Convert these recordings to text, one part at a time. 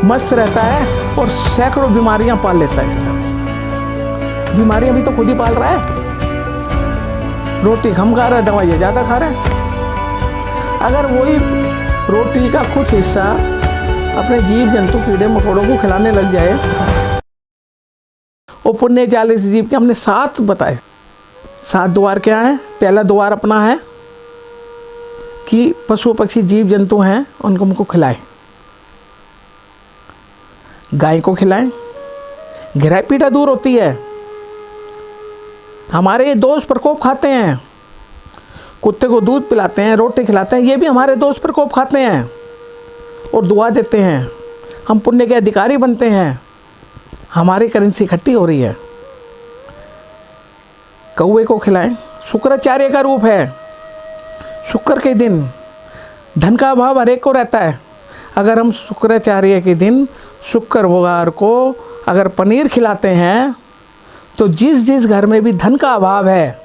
मस्त रहता है और सैकड़ों बीमारियां पाल लेता है इसलिए। बीमारियां भी तो खुद ही पाल रहा है। रोटी कम खा रहा है, दवाइयाँ ज़्यादा खा रहा है। अगर वही रोटी का कुछ हिस्सा अपने जीव जंतु कीड़े मकोड़ों को खिलाने लग जाए, वो पुण्य 40 जीव के हमने 7 बताए। 7 द्वार क्या है? पहला द्वार अपना है कि पशु पक्षी जीव जंतु हैं उनको हमको खिलाएं, गाय को खिलाएं, गिराई पीड़ा दूर होती है। हमारे दोष प्रकोप खाते हैं, कुत्ते को दूध पिलाते हैं, रोटी खिलाते हैं, ये भी हमारे दोष प्रकोप खाते हैं और दुआ देते हैं। हम पुण्य के अधिकारी बनते हैं, हमारी करेंसी इकट्ठी हो रही है। कौवे को खिलाएं, शुक्राचार्य का रूप है। शुक्र के दिन धन का अभाव हर एक को रहता है। अगर हम शुक्राचार्य के दिन शुक्रवार को अगर पनीर खिलाते हैं तो जिस जिस घर में भी धन का अभाव है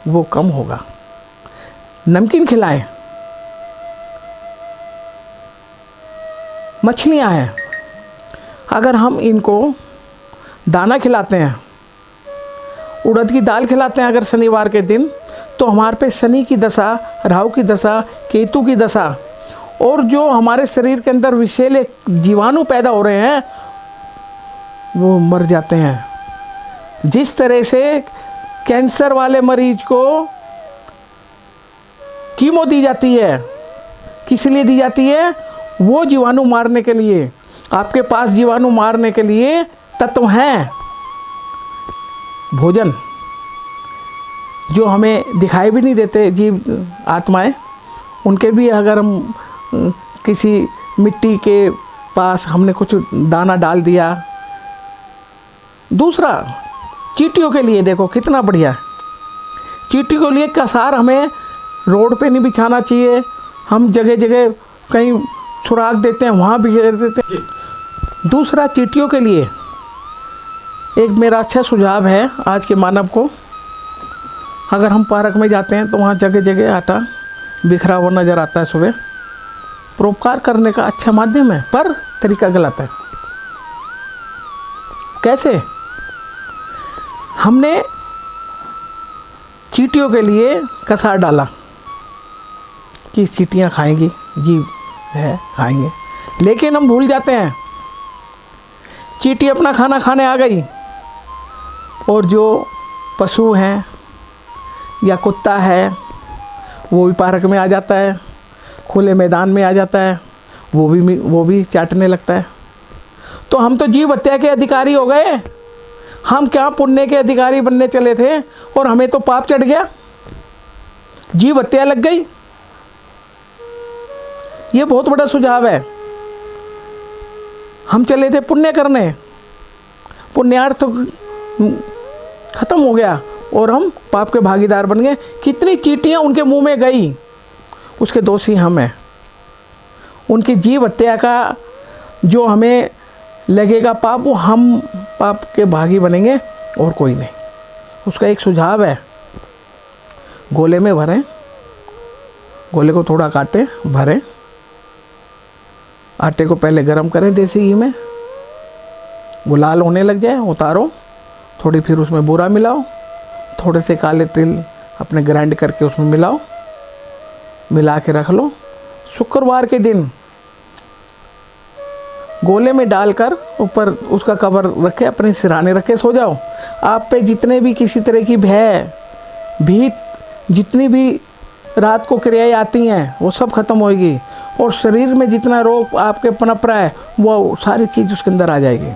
वो कम होगा। नमकीन खिलाएं, मछलियां हैं, अगर हम इनको दाना खिलाते हैं, उड़द की दाल खिलाते हैं अगर शनिवार के दिन, तो हमारे पे शनि की दशा, राहु की दशा, केतु की दशा और जो हमारे शरीर के अंदर विषैले जीवाणु पैदा हो रहे हैं वो मर जाते हैं। जिस तरह से कैंसर वाले मरीज को कीमो दी जाती है, किस लिए दी जाती है? वो जीवाणु मारने के लिए। आपके पास जीवाणु मारने के लिए तत्व हैं। भोजन जो हमें दिखाई भी नहीं देते, जीव आत्माएं, उनके भी अगर हम किसी मिट्टी के पास हमने कुछ दाना डाल दिया। दूसरा, चींटियों के लिए देखो कितना बढ़िया है। चींटी के लिए कसार हमें रोड पे नहीं बिछाना चाहिए। हम जगह जगह कहीं सुराख देते हैं, वहाँ बिखेर देते हैं। दूसरा, चींटियों के लिए एक मेरा अच्छा सुझाव है आज के मानव को। अगर हम पार्क में जाते हैं तो वहाँ जगह जगह आटा बिखरा हुआ नज़र आता है सुबह। परोपकार करने का अच्छा माध्यम है, पर तरीका गलत है। कैसे? हमने चींटियों के लिए कसार डाला कि चींटियाँ खाएंगी, जीव है खाएंगे, लेकिन हम भूल जाते हैं चींटी अपना खाना खाने आ गई और जो पशु हैं या कुत्ता है वो भी पार्क में आ जाता है, खुले मैदान में आ जाता है, वो भी चाटने लगता है। तो हम तो जीव हत्या के अधिकारी हो गए। हम क्या पुण्य के अधिकारी बनने चले थे और हमें तो पाप चढ़ गया, जीव हत्या लग गई। ये बहुत बड़ा सुझाव है। हम चले थे पुण्य करने, पुण्यार्थ तो खत्म हो गया और हम पाप के भागीदार बन गए। कितनी चींटियां उनके मुंह में गई, उसके दोषी हम हैं। उनकी जीव हत्या का जो हमें लगेगा पाप, वो हम पाप के भागी बनेंगे और कोई नहीं। उसका एक सुझाव है, गोले में भरें, गोले को थोड़ा काटें, भरें, आटे को पहले गरम करें देसी घी में, वो लाल होने लग जाए, उतारो, थोड़ी फिर उसमें बूरा मिलाओ, थोड़े से काले तिल अपने ग्राइंड करके उसमें मिलाओ, मिला के रख लो। शुक्रवार के दिन गोले में डालकर ऊपर उसका कवर रखे, अपने सिरहाने रखे, सो जाओ। आप पे जितने भी किसी तरह की भय, भीत, जितनी भी रात को क्रियाएं आती हैं वो सब खत्म होएगी और शरीर में जितना रोग आपके पनप रहा है वो सारी चीज़ उसके अंदर आ जाएगी।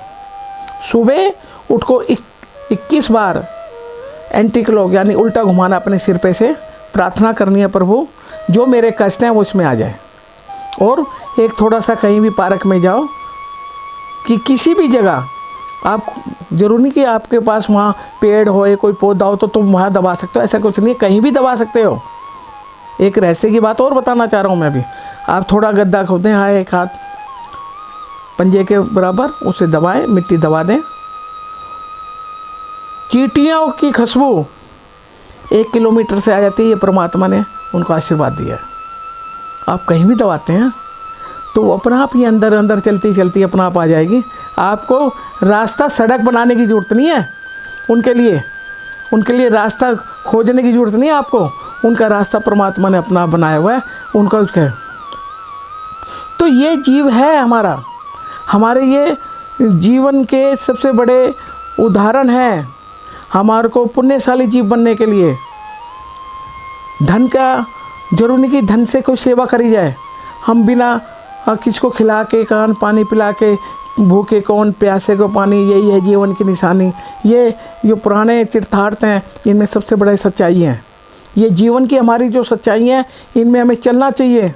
सुबह उठ को 21 बार एंटी क्लॉक यानी उल्टा घुमाना अपने सिर पे से, प्रार्थना करनी है, प्रभु जो मेरे कष्ट हैं वो इसमें आ जाए। और एक थोड़ा सा कहीं भी पार्क में जाओ कि किसी भी जगह, आप जरूर नहीं कि आपके पास वहाँ पेड़ हो, कोई पौधा हो तो तुम वहाँ दबा सकते हो, ऐसा कुछ नहीं है, कहीं भी दबा सकते हो। एक रहस्य की बात और बताना चाह रहा हूँ मैं भी। आप थोड़ा गद्दा खोदें, हाँ, एक हाथ पंजे के बराबर, उसे दबाएं, मिट्टी दबा दें। चींटियों की खुशबू 1 किलोमीटर से आ जाती है, ये परमात्मा ने उनको आशीर्वाद दिया है। आप कहीं भी दबाते हैं तो वो अपना आप ही अंदर अंदर चलती चलती अपना आप आ जाएगी। आपको रास्ता सड़क बनाने की ज़रूरत नहीं है उनके लिए रास्ता खोजने की ज़रूरत नहीं है आपको। उनका रास्ता परमात्मा ने अपना बनाया हुआ है, उनका उसका है। तो ये जीव है हमारे ये जीवन के सबसे बड़े उदाहरण है हमारे को पुण्यशाली जीव बनने के लिए। धन का जरूर नहीं कि धन से कोई सेवा करी जाए। हम बिना किसको खिला के कान पानी पिला के भूखे कौन प्यासे को पानी, यही है जीवन की निशानी। ये जो पुराने तीर्थार्थ हैं इनमें सबसे बड़ी सच्चाई है। ये जीवन की हमारी जो सच्चाई है इनमें हमें चलना चाहिए,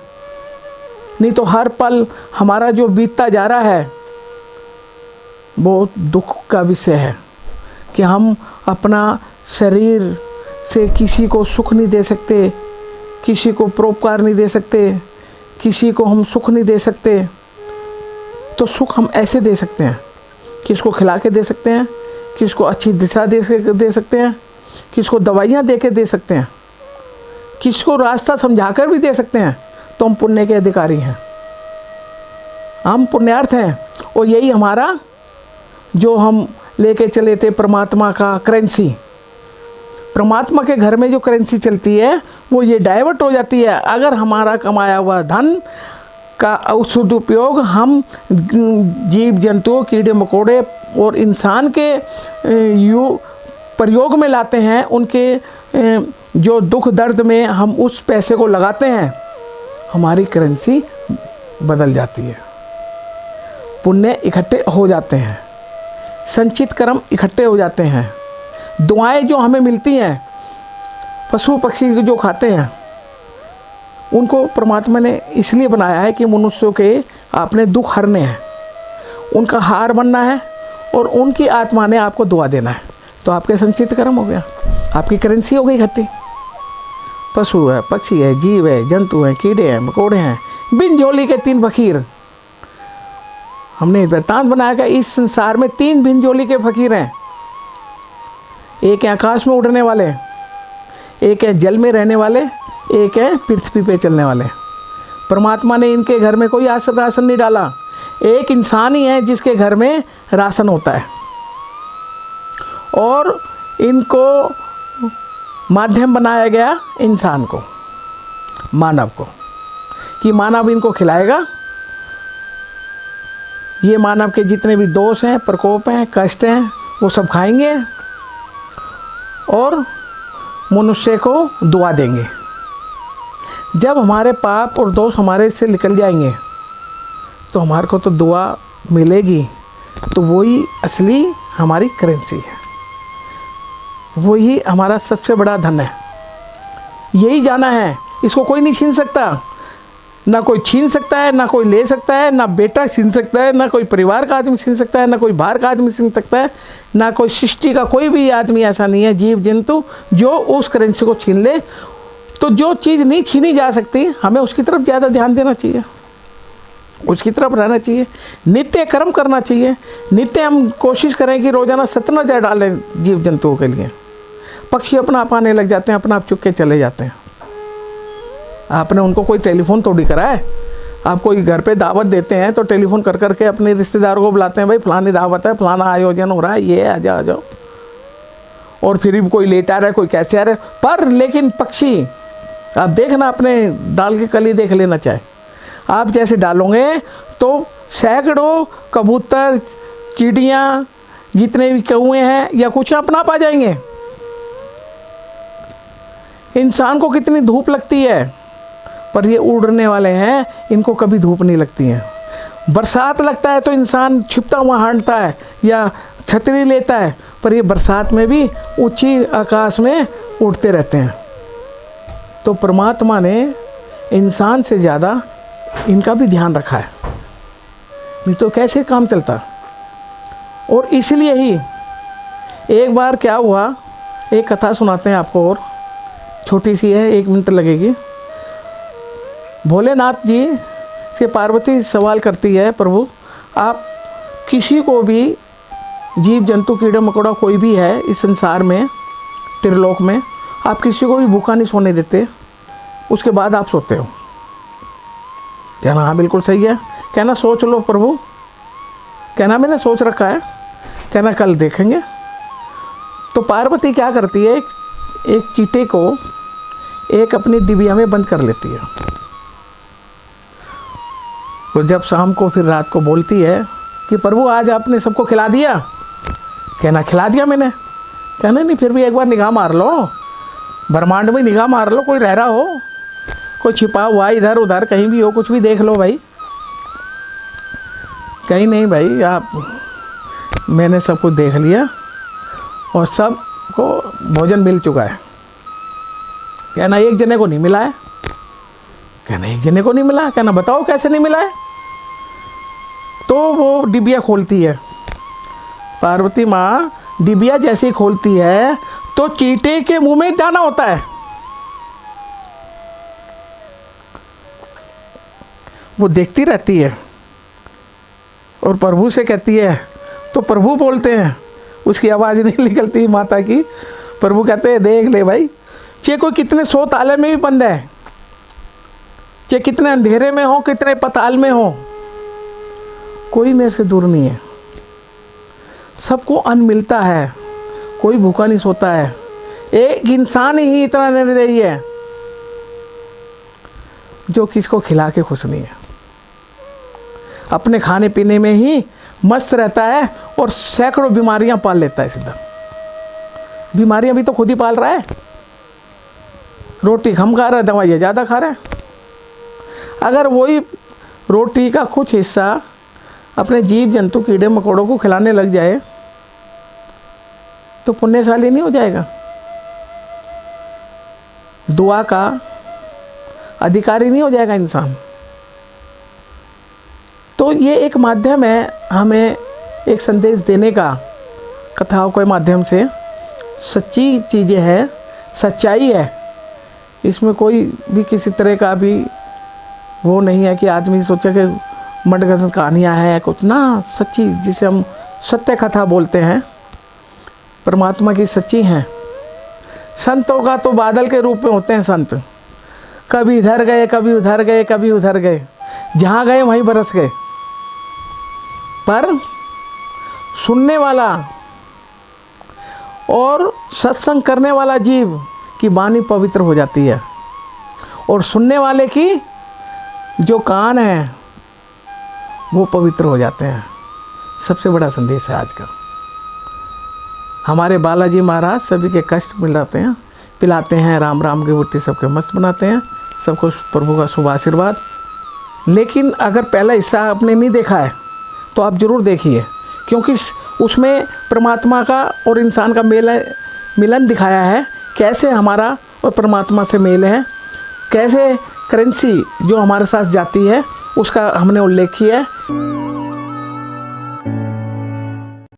नहीं तो हर पल हमारा जो बीतता जा रहा है बहुत दुख का विषय है कि हम अपना शरीर से किसी को सुख नहीं दे सकते, किसी को परोपकार नहीं दे सकते, किसी को हम सुख नहीं दे सकते। तो सुख हम ऐसे दे सकते हैं, किसको खिला के दे सकते हैं, किसको अच्छी दिशा दे सकते हैं, किसको दवाइयाँ दे के दे सकते हैं, किसको रास्ता समझाकर भी दे सकते हैं। तो हम पुण्य के अधिकारी हैं, हम पुण्यार्थ हैं। और यही हमारा जो हम लेके चले थे परमात्मा का करेंसी, परमात्मा के घर में जो करेंसी चलती है वो ये डाइवर्ट हो जाती है अगर हमारा कमाया हुआ धन का सदुपयोग हम जीव जंतुओं कीड़े मकोड़े और इंसान के प्रयोग में लाते हैं। उनके जो दुख दर्द में हम उस पैसे को लगाते हैं, हमारी करेंसी बदल जाती है। पुण्य इकट्ठे हो जाते हैं, संचित कर्म इकट्ठे हो जाते हैं। दुआएं जो हमें मिलती हैं पशु पक्षी जो खाते हैं उनको परमात्मा ने इसलिए बनाया है कि मनुष्यों के आपने दुख हरने हैं, उनका हार बनना है और उनकी आत्मा ने आपको दुआ देना है। तो आपके संचित कर्म हो गया, आपकी करेंसी हो गई इकट्ठी। पशु है, पक्षी है, जीव है, जंतु हैं, कीड़े हैं, मकोड़े हैं, बिन जोली के 3 फकीर। हमने वृत्तांत बनाया कि इस संसार में 3 बिन जोली के फकीर हैं। एक है आकाश में उड़ने वाले, एक है जल में रहने वाले, एक है पृथ्वी पे चलने वाले। परमात्मा ने इनके घर में कोई राशन नहीं डाला। एक इंसान ही है जिसके घर में राशन होता है और इनको माध्यम बनाया गया इंसान को, मानव को, कि मानव इनको खिलाएगा। ये मानव के जितने भी दोष हैं, प्रकोप हैं, कष्ट हैं, वो सब खाएंगे और मनुष्य को दुआ देंगे। जब हमारे पाप और दोष हमारे से निकल जाएंगे तो हमारे को तो दुआ मिलेगी। तो वही असली हमारी करेंसी है, वही हमारा सबसे बड़ा धन है। यही जाना है, इसको कोई नहीं छीन सकता। ना कोई छीन सकता है, ना कोई ले सकता है, ना बेटा छीन सकता है, ना कोई परिवार का आदमी छीन सकता है, ना कोई बाहर का आदमी छीन सकता है, ना कोई सृष्टि का कोई भी आदमी ऐसा नहीं है, जीव जंतु, जो उस करेंसी को छीन ले। तो जो चीज़ नहीं छीनी जा सकती हमें उसकी तरफ ज़्यादा ध्यान देना चाहिए, उसकी तरफ रहना चाहिए, नित्य कर्म करना चाहिए। नित्य हम कोशिश करें कि रोज़ाना 70 डालें जीव जंतुओं के लिए। पक्षी अपना आप आने लग जाते हैं, अपना आप चुप के चले जाते हैं। आपने उनको कोई टेलीफोन थोड़ी करा है। आप कोई घर पे दावत देते हैं तो टेलीफोन कर करके अपने रिश्तेदारों को बुलाते हैं, भाई फलानी दावत है, फलाना आयोजन हो रहा है, ये आ जाओ। और फिर भी कोई लेट आ रहा है, कोई कैसे आ रहा है। पर लेकिन पक्षी आप देखना, अपने डाल के कली देख लेना, चाहे आप जैसे डालोगे तो सैकड़ों कबूतर, चिड़ियाँ, जितने भी कौए हैं या कुछ अपना आप आ जाएंगे। इंसान को कितनी धूप लगती है, पर ये उड़ने वाले हैं, इनको कभी धूप नहीं लगती है। बरसात लगता है तो इंसान छिपता हुआ हांटता है या छतरी लेता है, पर ये बरसात में भी ऊंची आकाश में उड़ते रहते हैं। तो परमात्मा ने इंसान से ज़्यादा इनका भी ध्यान रखा है, नहीं तो कैसे काम चलता। और इसलिए ही एक बार क्या हुआ, एक कथा सुनाते हैं आपको, और छोटी सी है, 1 मिनट लगेगी। भोलेनाथ जी से पार्वती सवाल करती है, प्रभु आप किसी को भी, जीव जंतु कीड़े मकोड़ा कोई भी है इस संसार में, त्रिलोक में, आप किसी को भी भूखा नहीं सोने देते, उसके बाद आप सोते हो। कहना हाँ बिल्कुल सही है। कहना सोच लो प्रभु, कहना मैंने सोच रखा है, कहना कल देखेंगे। तो पार्वती क्या करती है, एक चींटे को एक अपनी डिबिया में बंद कर लेती है। तो जब शाम को फिर रात को बोलती है कि प्रभु आज आपने सबको खिला दिया, कहना खिला दिया मैंने। कहना नहीं, फिर भी एक बार निगाह मार लो, ब्रह्मांड में निगाह मार लो, कोई रह रहा हो, कोई छिपा हुआ इधर उधर कहीं भी हो, कुछ भी देख लो भाई। कहीं नहीं भाई, आप मैंने सब कुछ देख लिया और सबको भोजन मिल चुका है। कहना एक जने को नहीं मिला है। कहना एक जने को नहीं मिला। कहना बताओ कैसे नहीं मिला है। तो वो डिबिया खोलती है, पार्वती माँ डिबिया जैसे ही खोलती है तो चींटे के मुंह में दाना होता है। वो देखती रहती है और प्रभु से कहती है, तो प्रभु बोलते हैं, उसकी आवाज़ नहीं निकलती माता की। प्रभु कहते हैं देख ले भाई, चाहे कोई कितने 100 ताले में भी बंद है, चाहे कितने अंधेरे में हो, कितने पताल में हो, कोई मेरे से दूर नहीं है। सबको अन्न मिलता है, कोई भूखा नहीं सोता है। एक इंसान ही इतना निर्दयी है जो किसको खिला के खुश नहीं है, अपने खाने पीने में ही मस्त रहता है और सैकड़ों बीमारियां पाल लेता है। सीधा बीमारियां भी तो खुद ही पाल रहा है। रोटी कम खा रहा है, दवाइयाँ ज़्यादा खा रहा है। अगर वही रोटी का कुछ हिस्सा अपने जीव जंतु कीड़े मकोड़ों को खिलाने लग जाए तो पुण्यशाली नहीं हो जाएगा, दुआ का अधिकारी नहीं हो जाएगा इंसान। तो ये एक माध्यम है हमें एक संदेश देने का, कथाओं के माध्यम से। सच्ची चीज़ें हैं, सच्चाई है, इसमें कोई भी किसी तरह का भी वो नहीं है कि आदमी सोचे कि मनगढ़ंत कहानियाँ हैं कुछ ना। सच्ची, जिसे हम सत्य कथा बोलते हैं, परमात्मा की सच्ची हैं। संतों का तो बादल के रूप में होते हैं संत, कभी इधर गए, कभी उधर गए, कभी उधर गए, जहाँ गए वहीं बरस गए। पर सुनने वाला और सत्संग करने वाला जीव की वाणी पवित्र हो जाती है, और सुनने वाले की जो कान है वो पवित्र हो जाते हैं। सबसे बड़ा संदेश है आज का। हमारे बालाजी महाराज सभी के कष्ट मिलाते हैं, पिलाते हैं, राम राम की बूटी सबके मस्त बनाते हैं, सबको प्रभु का शुभ आशीर्वाद। लेकिन अगर पहला हिस्सा आपने नहीं देखा है तो आप ज़रूर देखिए, क्योंकि उसमें परमात्मा का और इंसान का मिलन दिखाया है। कैसे हमारा और परमात्मा से मेल है, कैसे करेंसी जो हमारे साथ जाती है उसका हमने उल्लेख किया है।